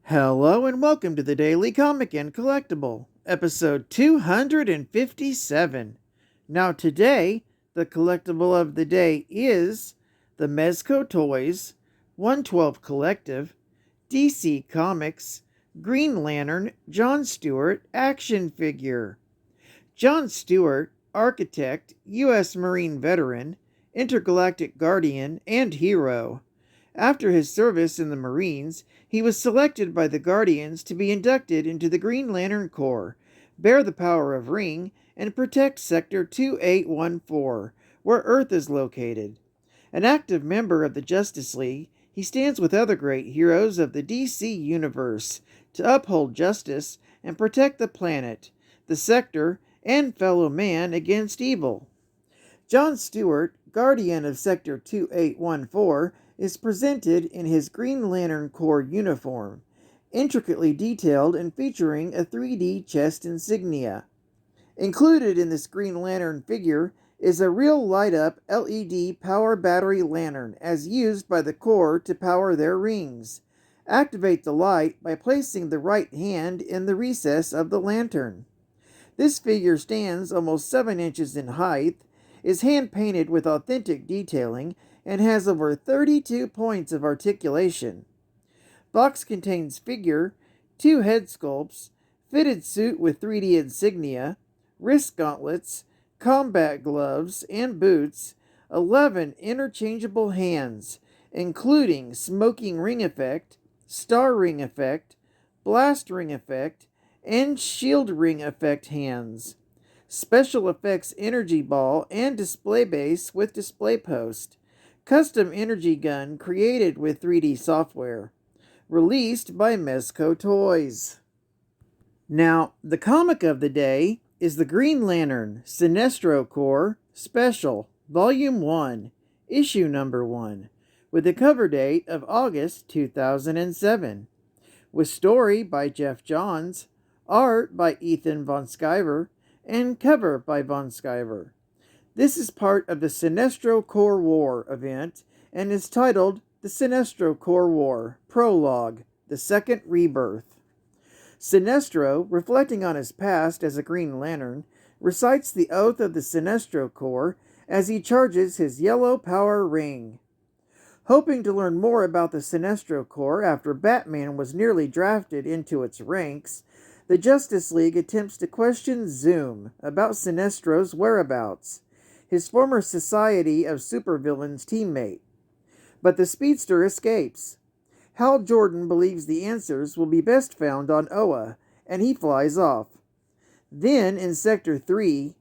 Hello and welcome to the Daily Comic and Collectible, episode 257. Now today, the collectible of the day is the Mezco Toyz 112 Collective DC Comics Green Lantern John Stewart action figure. John Stewart, architect, U.S. Marine veteran, intergalactic guardian, and hero. After his service in the Marines, he was selected by the Guardians to be inducted into the Green Lantern Corps, bear the power of Ring, and protect Sector 2814, where Earth is located. An active member of the Justice League, he stands with other great heroes of the DC Universe to uphold justice and protect the planet, the sector, and fellow man against evil. John Stewart, Guardian of Sector 2814, is presented in his Green Lantern Corps uniform, intricately detailed and featuring a 3D chest insignia. Included in this Green Lantern figure is a real light-up LED power battery lantern as used by the Corps to power their rings. Activate the light by placing the right hand in the recess of the lantern. This figure stands almost 7 inches in height, is hand-painted with authentic detailing, and has over 32 points of articulation. Box contains figure, 2 head sculpts, fitted suit with 3D insignia, wrist gauntlets, combat gloves and boots, 11 interchangeable hands, including smoking ring effect, star ring effect, blast ring effect, and shield ring effect hands. Special effects energy ball and display base with display post. Custom energy gun created with 3D software. Released by Mezco Toyz. Now, the comic of the day is the Green Lantern Sinestro Corps Special, Volume 1, Issue Number 1, with a cover date of August 2007. With story by Jeff Johns, art by Ethan Von Sciver, and cover by Von Sciver. This is part of the Sinestro Corps War event and is titled The Sinestro Corps War Prologue, The Second Rebirth. Sinestro, reflecting on his past as a Green Lantern, recites the oath of the Sinestro Corps as he charges his yellow power ring. Hoping to learn more about the Sinestro Corps after Batman was nearly drafted into its ranks, the Justice League attempts to question Zoom about Sinestro's whereabouts, his former Society of Supervillains teammate. But the speedster escapes. Hal Jordan believes the answers will be best found on Oa, and he flies off. Then, in Sector 3,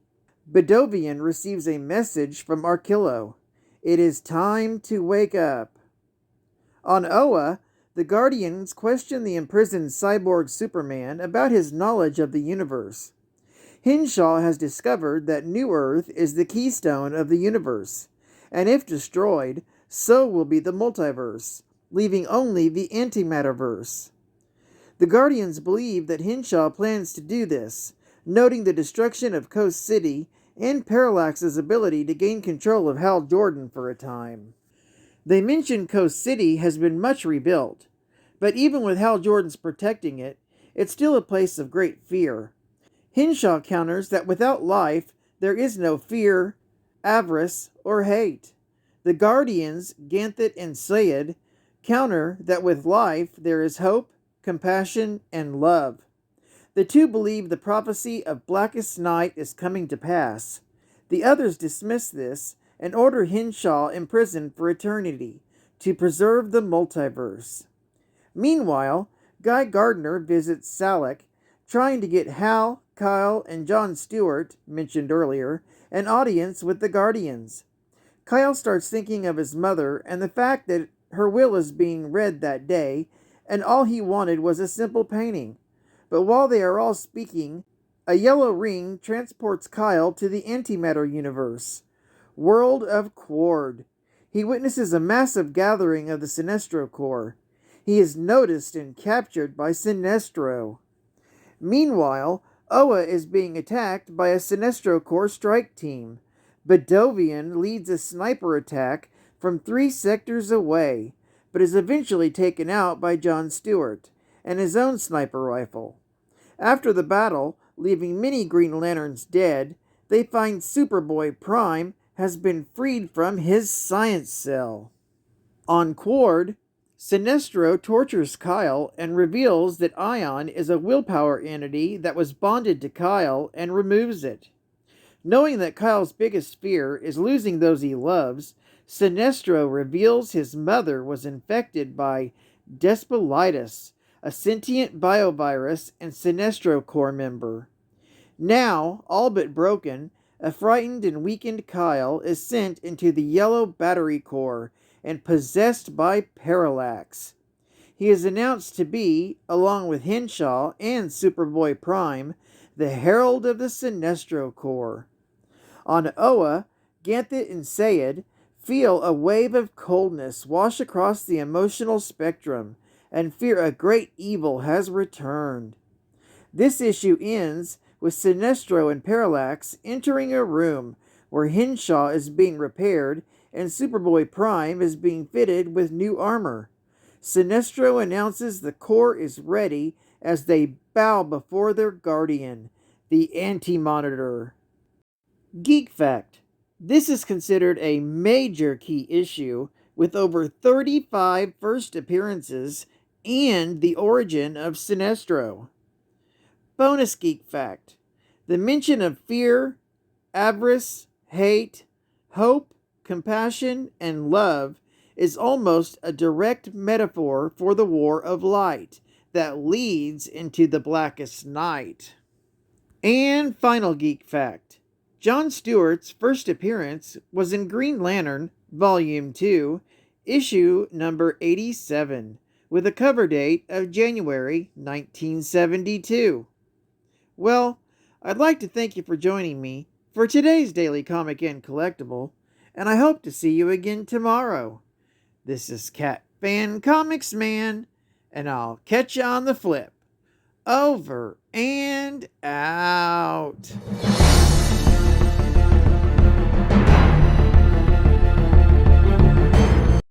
Bedovian receives a message from Arkillo. It is time to wake up. On Oa, the Guardians question the imprisoned cyborg Superman about his knowledge of the universe. Henshaw has discovered that New Earth is the keystone of the universe, and if destroyed, so will be the multiverse, leaving only the antimatterverse. The Guardians believe that Henshaw plans to do this, noting the destruction of Coast City and Parallax's ability to gain control of Hal Jordan for a time. They mention Coast City has been much rebuilt, but even with Hal Jordan's protecting it, it's still a place of great fear. Henshaw counters that without life, there is no fear, avarice, or hate. The Guardians, Ganthet and Sayed, counter that with life there is hope, compassion, and love. The two believe the prophecy of Blackest Night is coming to pass. The others dismiss this and order Henshaw imprisoned for eternity to preserve the multiverse. Meanwhile, Guy Gardner visits Salak, trying to get Hal, Kyle, and John Stewart, mentioned earlier, an audience with the Guardians. Kyle starts thinking of his mother and the fact that her will is being read that day, and all he wanted was a simple painting. But while they are all speaking, a yellow ring transports Kyle to the antimatter universe, world of Quard. He witnesses a massive gathering of the Sinestro Corps. He is noticed and captured by Sinestro. Meanwhile, Oa is being attacked by a Sinestro Corps strike team. Bedovian leads a sniper attack from 3 sectors away, but is eventually taken out by John Stewart, and his own sniper rifle. After the battle, leaving many Green Lanterns dead, they find Superboy Prime has been freed from his science cell. On Quard, Sinestro tortures Kyle and reveals that Ion is a willpower entity that was bonded to Kyle and removes it. Knowing that Kyle's biggest fear is losing those he loves, Sinestro reveals his mother was infected by Despalitis, a sentient biovirus and Sinestro Corps member. Now, all but broken, a frightened and weakened Kyle is sent into the Yellow Battery Corps and possessed by Parallax. He is announced to be, along with Henshaw and Superboy Prime, the Herald of the Sinestro Corps. On Oa, Ganthet and Sayid feel a wave of coldness wash across the emotional spectrum and fear a great evil has returned. This issue ends with Sinestro and Parallax entering a room where Henshaw is being repaired and Superboy Prime is being fitted with new armor. Sinestro announces the Corps is ready as they bow before their guardian, the Anti-Monitor. Geek Fact: this is considered a major key issue with over 35 first appearances and the origin of Sinestro. Bonus Geek Fact: the mention of fear, avarice, hate, hope, compassion, and love is almost a direct metaphor for the War of Light that leads into the Blackest Night. And final Geek Fact: John Stewart's first appearance was in Green Lantern, Volume 2, issue number 87, with a cover date of January 1972. Well, I'd like to thank you for joining me for today's Daily Comic and Collectible, and I hope to see you again tomorrow. This is CatFan ComicsMan, and I'll catch you on the flip. Over and out.